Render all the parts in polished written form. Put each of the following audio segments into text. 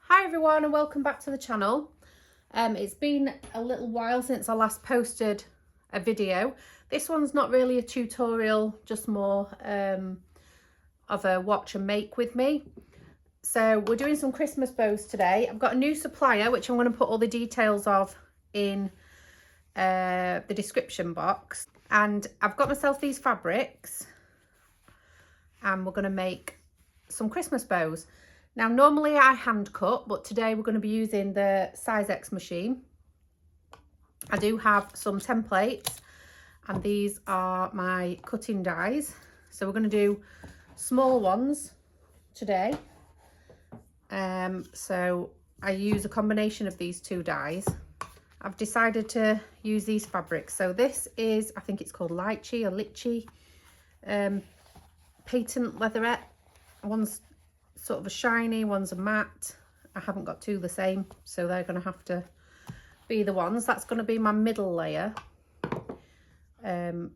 Hi everyone and welcome back to the channel. It's been a little while since I last posted a video. This one's not really a tutorial, just more of a watch and make with me. So we're doing some Christmas bows today. I've got a new supplier which I'm going to put all the details of in the description box, and I've got myself these fabrics and we're going to make some Christmas bows. Now, normally I hand cut, but today we're going to be using the size X machine. I do have some templates, and these are my cutting dies. So we're going to do small ones today. So I use a combination of these two dies. I've decided to use these fabrics. So this is, I think it's called lychee or litchi, patent leatherette. One's sort of a shiny, one's a matte. I haven't got two the same, so they're going to have to be the ones. That's going to be my middle layer,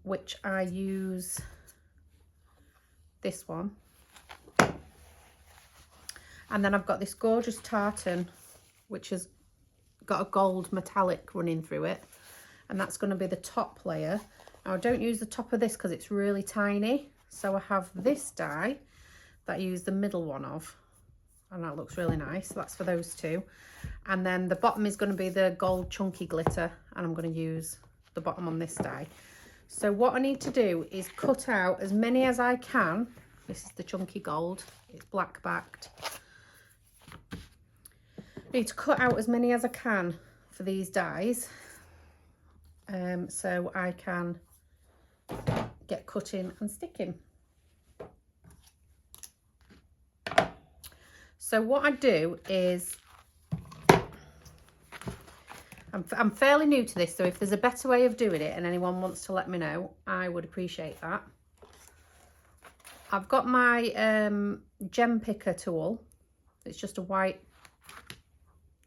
which I use this one. And then I've got this gorgeous tartan, which has got a gold metallic running through it, and that's going to be the top layer. Now, I don't use the top of this because it's really tiny, so I have this die that I use the middle one of, and that looks really nice. So that's for those two. And then the bottom is going to be the gold chunky glitter, and I'm going to use the bottom on this die. So what I need to do is cut out as many as I can. This is the chunky gold, it's black backed. I need to cut out as many as I can for these dies, so I can get cutting and sticking. So what I do is, I'm fairly new to this, so if there's a better way of doing it and anyone wants to let me know, I would appreciate that. I've got my gem picker tool. It's just a white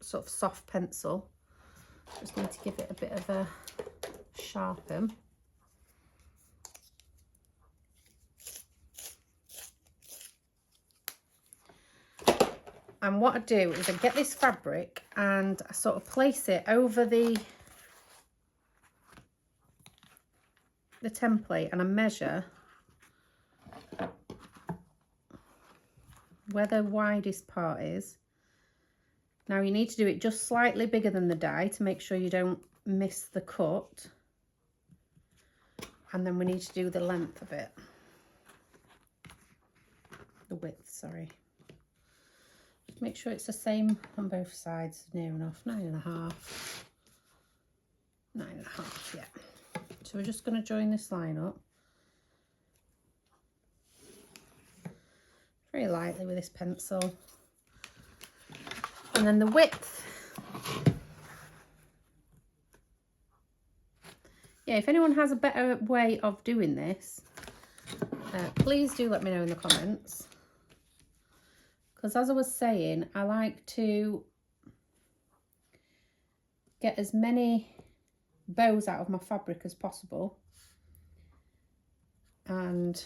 sort of soft pencil. Just need to give it a bit of a sharpen. And what I do is I get this fabric and I sort of place it over the template, and I measure where the widest part is. Now you need to do it just slightly bigger than the die to make sure you don't miss the cut. And then we need to do the length of it. The width, sorry. Make sure it's the same on both sides, near enough. 9.5. 9.5, yeah. So we're just going to join this line up very lightly with this pencil. And then the width. Yeah, if anyone has a better way of doing this, please do let me know in the comments. Because as I was saying, I like to get as many bows out of my fabric as possible. And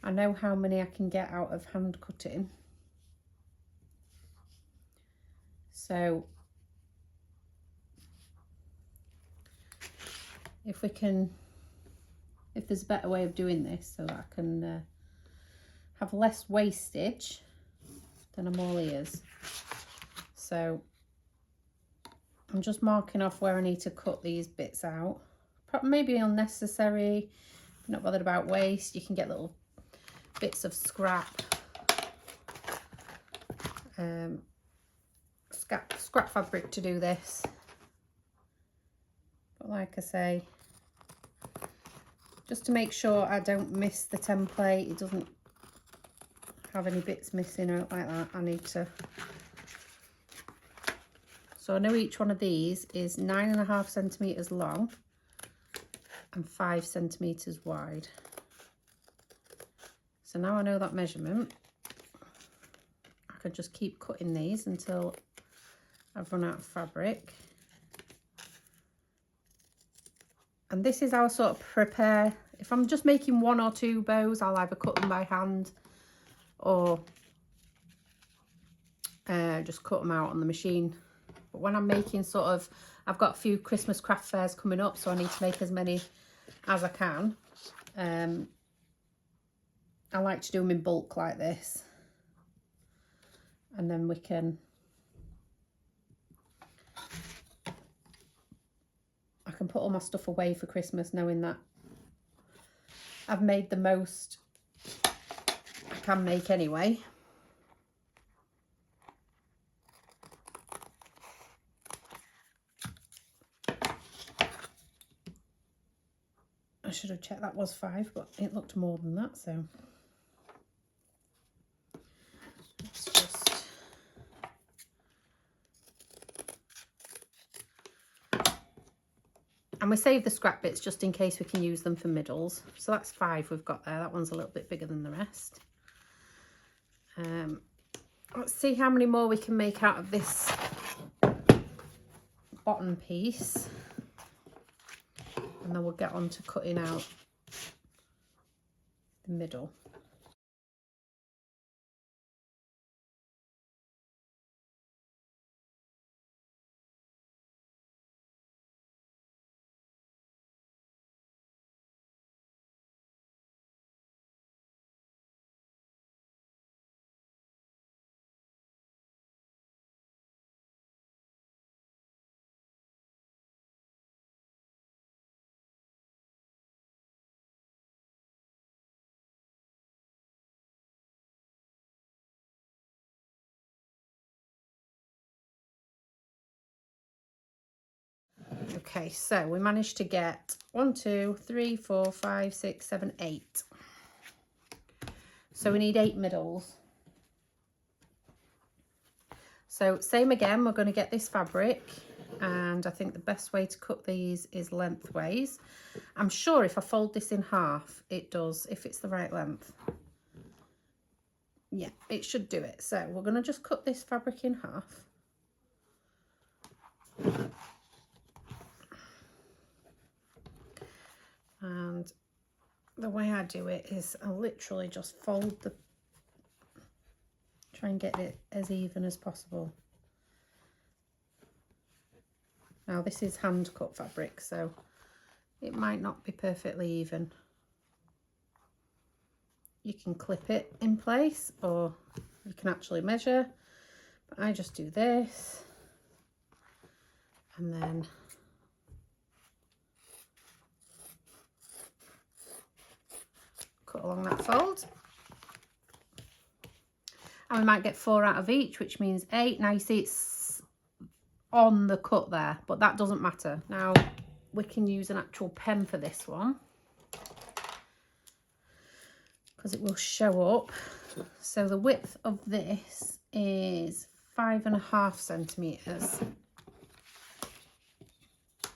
I know how many I can get out of hand cutting. So if there's a better way of doing this so that I can have less wastage, then I'm all ears. So I'm just marking off where I need to cut these bits out. Maybe unnecessary. If you're not bothered about waste, you can get little bits of scrap fabric to do this. But like I say, just to make sure I don't miss the template, it doesn't have any bits missing out like that, I need to. So I know each one of these is 9.5 centimeters long and 5 centimeters wide. So now I know that measurement, I could just keep cutting these until I've run out of fabric. And this is how I sort of prepare. If I'm just making 1 or 2 bows, I'll either cut them by hand or just cut them out on the machine. But when I'm making sort of, I've got a few Christmas craft fairs coming up, so I need to make as many as I can. I like to do them in bulk like this, and then we can, I can put all my stuff away for Christmas knowing that I've made the most I can make anyway. I should have checked that was 5, but it looked more than that, so let's just and we save the scrap bits just in case we can use them for middles. So that's 5 we've got there. That one's a little bit bigger than the rest. Let's see how many more we can make out of this bottom piece, and then we'll get on to cutting out the middle. Okay, so we managed to get 1, 2, 3, 4, 5, 6, 7, 8. So we need 8 middles. So same again, we're going to get this fabric, and I think the best way to cut these is lengthways. I'm sure if I fold this in half, it does, if it's the right length. Yeah, it should do it. So we're going to just cut this fabric in half. And the way I do it is I literally just fold the, try and get it as even as possible. Now this is hand cut fabric, so it might not be perfectly even. You can clip it in place, or you can actually measure, but I just do this, and then cut along that fold. And we might get 4 out of each, which means 8. Now you see it's on the cut there, but that doesn't matter. Now we can use an actual pen for this one, because it will show up. So the width of this is 5.5 centimetres.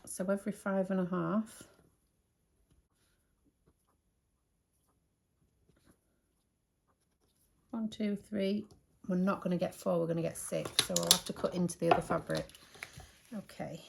So every 5.5. 1, 2, 3. We're not going to get 4, we're going to get 6. So we'll have to cut into the other fabric. Okay.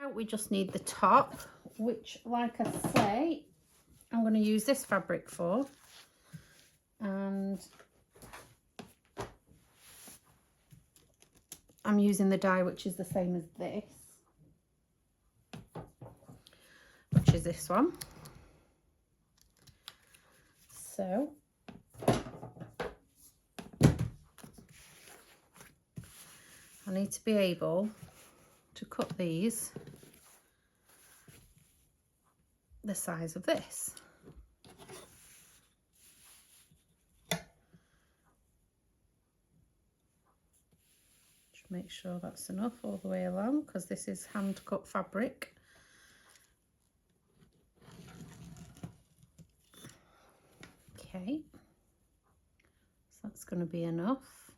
Now we just need the top, which, like I say, I'm going to use this fabric for. And I'm using the dye which is the same as this, which is this one. So I need to be able to cut these the size of this. make sure that's enough all the way along, because this is hand cut fabric. Okay, so that's going to be enough.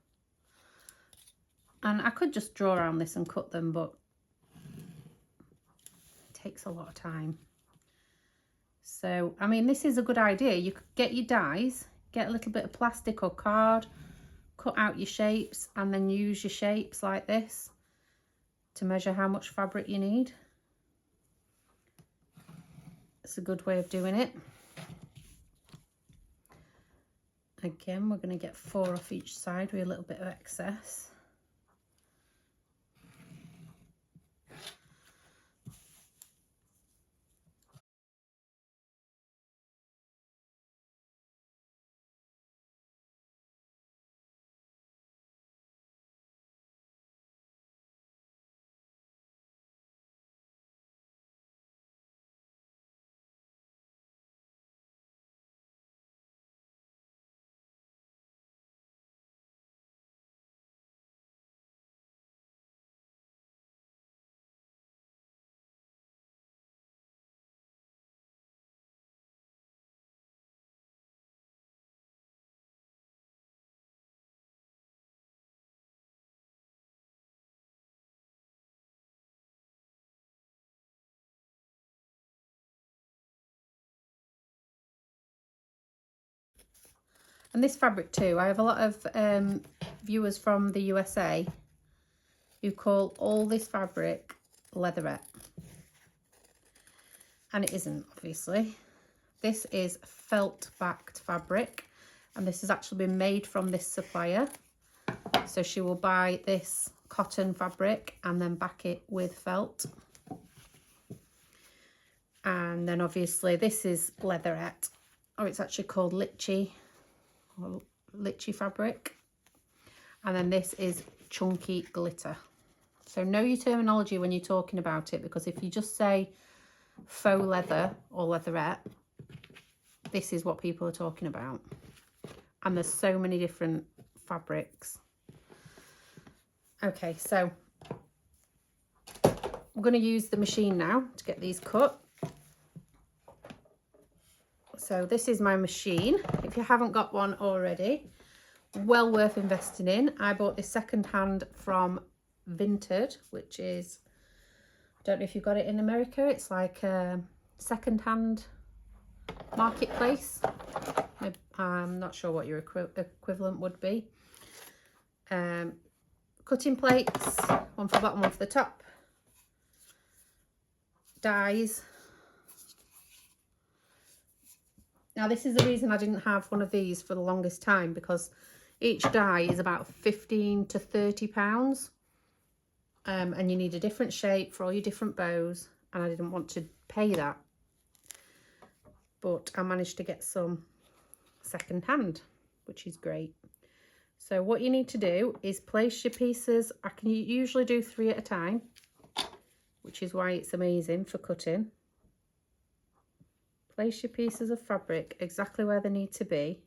And I could just draw around this and cut them, but it takes a lot of time. So, I mean, this is a good idea. You could get your dies, get a little bit of plastic or card, cut out your shapes, and then use your shapes like this to measure how much fabric you need. It's a good way of doing it. Again, we're going to get 4 off each side with a little bit of excess. And this fabric too, I have a lot of viewers from the USA who call all this fabric leatherette. And it isn't, obviously. This is felt backed fabric, and this has actually been made from this supplier. So she will buy this cotton fabric and then back it with felt. And then obviously this is leatherette, or it's actually called litchi, or litchi fabric. And then this is chunky glitter. So know your terminology when you're talking about it, because if you just say faux leather or leatherette, this is what people are talking about. And there's so many different fabrics. Okay, so I'm going to use the machine now to get these cut. So this is my machine. If you haven't got one already, well worth investing in. I bought this second hand from Vinted, which is, I don't know if you've got it in America, it's like a second hand marketplace. I'm not sure what your equivalent would be. Cutting plates, one for the bottom, one for the top. Dies. Now this is the reason I didn't have one of these for the longest time, because each die is about 15 to 30 pounds. And you need a different shape for all your different bows, and I didn't want to pay that. But I managed to get some second hand, which is great. So what you need to do is place your pieces. I can usually do 3 at a time, which is why it's amazing for cutting. Place your pieces of fabric exactly where they need to be.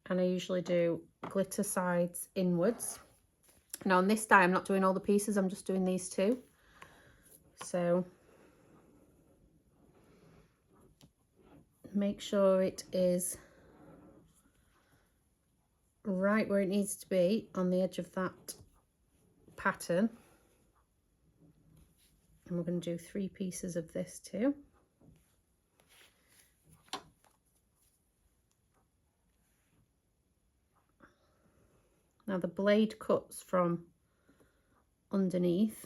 And I usually do glitter sides inwards. Now on this die, I'm not doing all the pieces, I'm just doing these 2. So make sure it is right where it needs to be on the edge of that pattern. And we're going to do 3 pieces of this too. Now the blade cuts from underneath.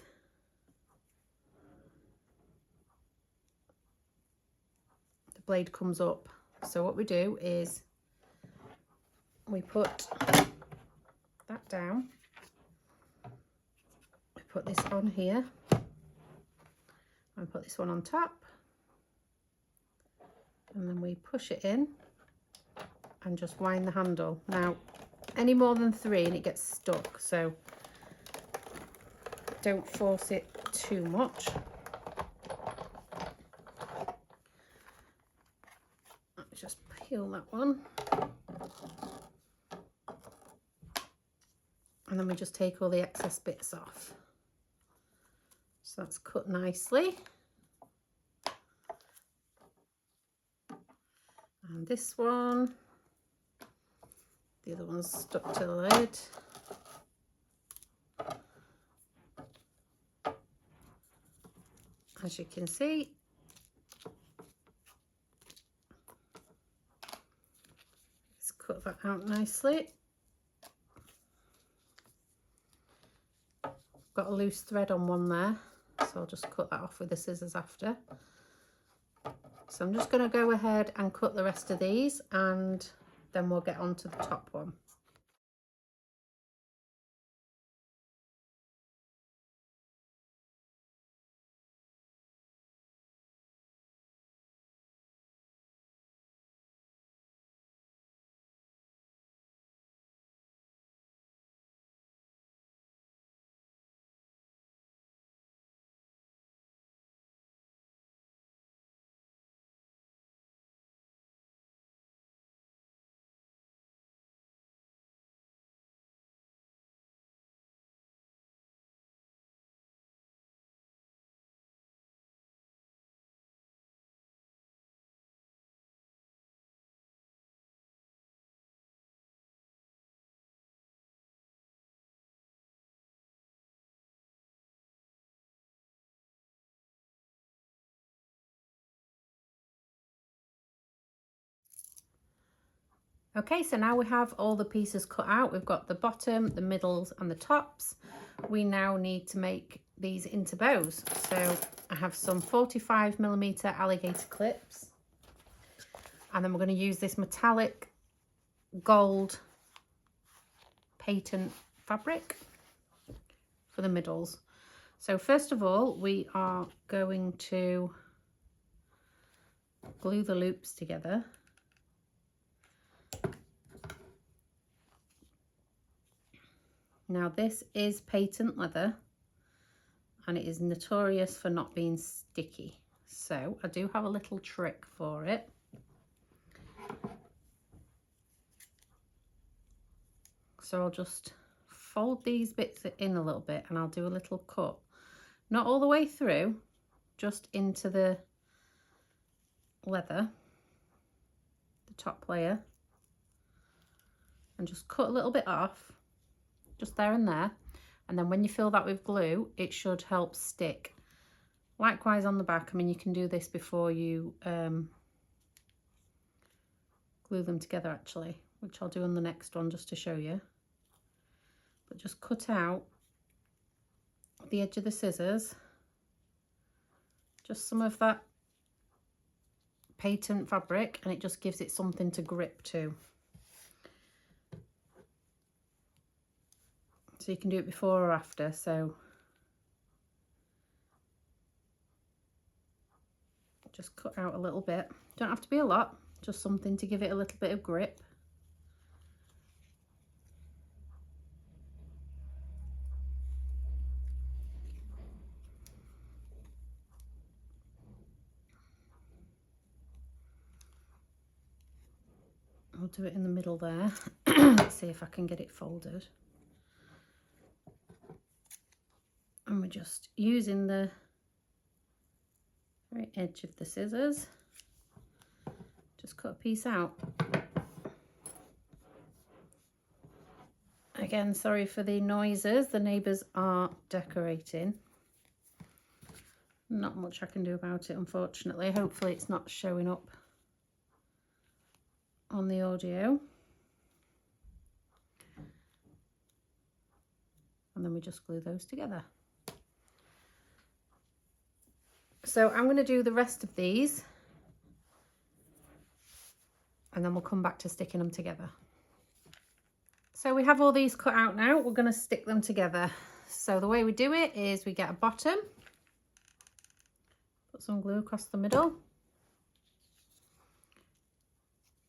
The blade comes up. So what we do is we put that down. We put this on here. And put this one on top. And then we push it in and just wind the handle. Now, any more than 3 and it gets stuck, so don't force it too much. Let's just peel that one. And then we just take all the excess bits off. So that's cut nicely. And this one, the other one's stuck to the lid. As you can see, let's cut that out nicely. Got a loose thread on one there, so I'll just cut that off with the scissors after. So I'm just going to go ahead and cut the rest of these, and then we'll get on to the top one. Okay, so now we have all the pieces cut out. We've got the bottom, the middles and the tops. We now need to make these into bows. So I have some 45mm alligator clips. And then we're going to use this metallic gold patent fabric for the middles. So first of all, we are going to glue the loops together. Now this is patent leather and it is notorious for not being sticky. So I do have a little trick for it. So I'll just fold these bits in a little bit and I'll do a little cut. Not all the way through, just into the leather, the top layer. And just cut a little bit off. Just there and there, and then when you fill that with glue it should help stick. Likewise on the back. I mean, you can do this before you glue them together actually, which I'll do on the next one just to show you. But just cut out the edge of the scissors, just some of that patent fabric, and it just gives it something to grip to. So you can do it before or after. So just cut out a little bit. Don't have to be a lot, just something to give it a little bit of grip. I'll do it in the middle there. Let's see if I can get it folded. And we're just using the very edge of the scissors. Just cut a piece out. Again, sorry for the noises. The neighbours are decorating. Not much I can do about it, unfortunately. Hopefully it's not showing up on the audio. And then we just glue those together. So I'm going to do the rest of these and then we'll come back to sticking them together. So we have all these cut out now. We're going to stick them together. So the way we do it is we get a bottom, put some glue across the middle,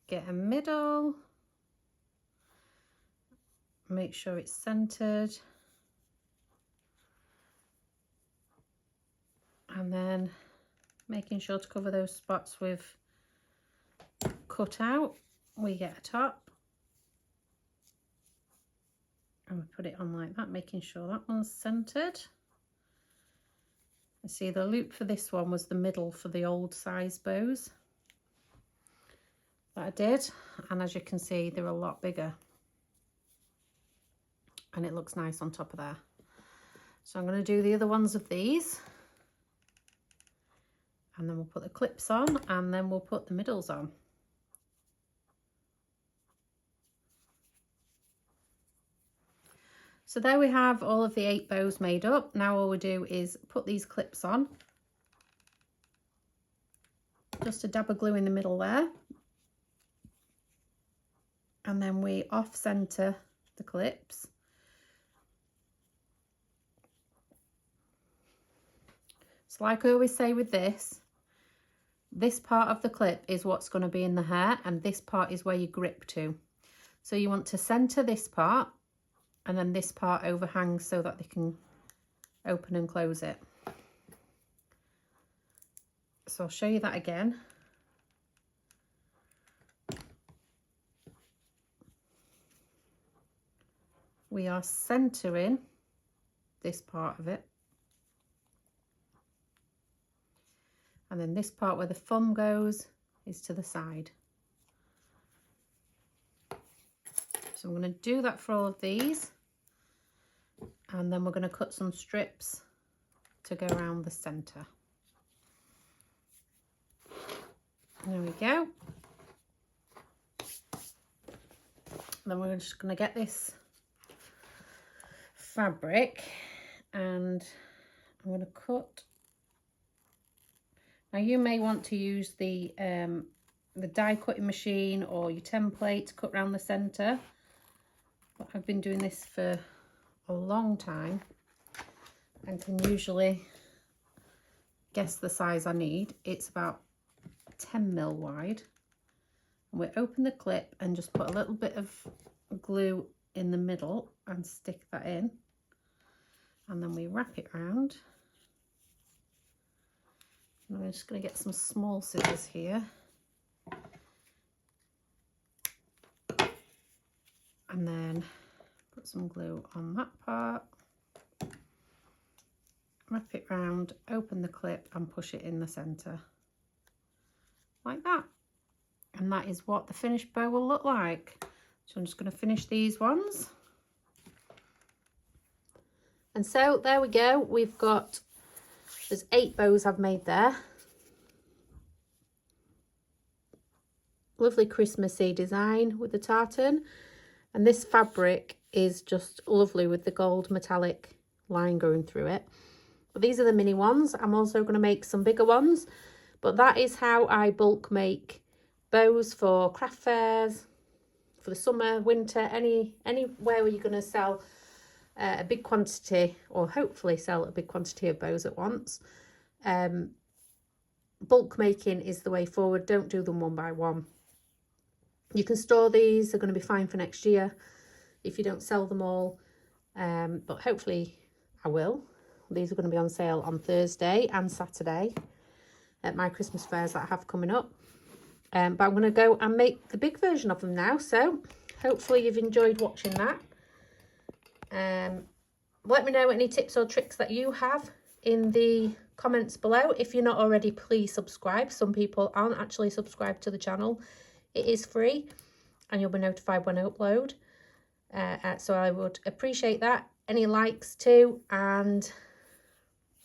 get a middle, make sure it's centered, and then making sure to cover those spots with cut out, we get a top, and we put it on like that, making sure that one's centered. You see the loop for this one was the middle for the old size bows that I did, and as you can see they're a lot bigger and it looks nice on top of there. So I'm going to do the other ones of these, and then we'll put the clips on, and then we'll put the middles on. So there we have all of the 8 bows made up. Now all we do is put these clips on. Just a dab of glue in the middle there. And then we off center the clips. So like I always say with this part of the clip is what's going to be in the hair, and this part is where you grip to. So you want to center this part, and then this part overhangs so that they can open and close it. So I'll show you that again. We are centering this part of it. And then this part where the thumb goes is to the side. So I'm going to do that for all of these, and then we're going to cut some strips to go around the center. There we go. Then we're just going to get this fabric, and I'm going to cut. Now you may want to use the die cutting machine or your template to cut around the center. But I've been doing this for a long time and can usually guess the size I need. It's about 10 mil wide. And we open the clip and just put a little bit of glue in the middle and stick that in. And then we wrap it round. And I'm just going to get some small scissors here. And then put some glue on that part, wrap it round, open the clip and push it in the center like that. And that is what the finished bow will look like. So I'm just going to finish these ones. And so there we go, we've got, there's 8 bows I've made there. Lovely Christmassy design with the tartan. And this fabric is just lovely with the gold metallic line going through it. But these are the mini ones. I'm also going to make some bigger ones. But that is how I bulk make bows for craft fairs, for the summer, winter, anywhere where you're going to sell a big quantity, or hopefully sell a big quantity of bows at once. Bulk making is the way forward. Don't do them one by one. You can store these, they're going to be fine for next year if you don't sell them all, but hopefully I will. These are going to be on sale on Thursday and Saturday at my Christmas fairs that I have coming up. But I'm going to go and make the big version of them now, so hopefully you've enjoyed watching that. Let me know any tips or tricks that you have in the comments below. If you're not already, please subscribe. Some people aren't actually subscribed to the channel. It is free and you'll be notified when I upload. So I would appreciate that. Any likes too, and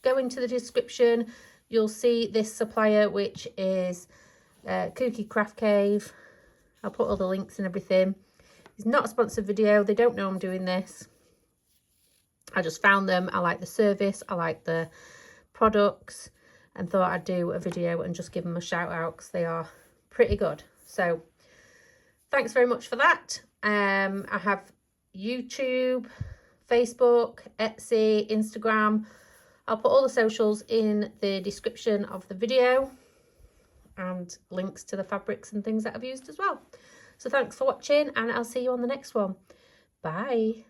go into the description. You'll see this supplier, which is Kooky Craft Cave. I'll put all the links and everything. It's not a sponsored video. They don't know I'm doing this. I just found them. I like the service. I like the products, and thought I'd do a video and just give them a shout out because they are pretty good. So thanks very much for that. I have YouTube, Facebook, Etsy, Instagram. I'll put all the socials in the description of the video, and links to the fabrics and things that I've used as well. So thanks for watching, and I'll see you on the next one. Bye.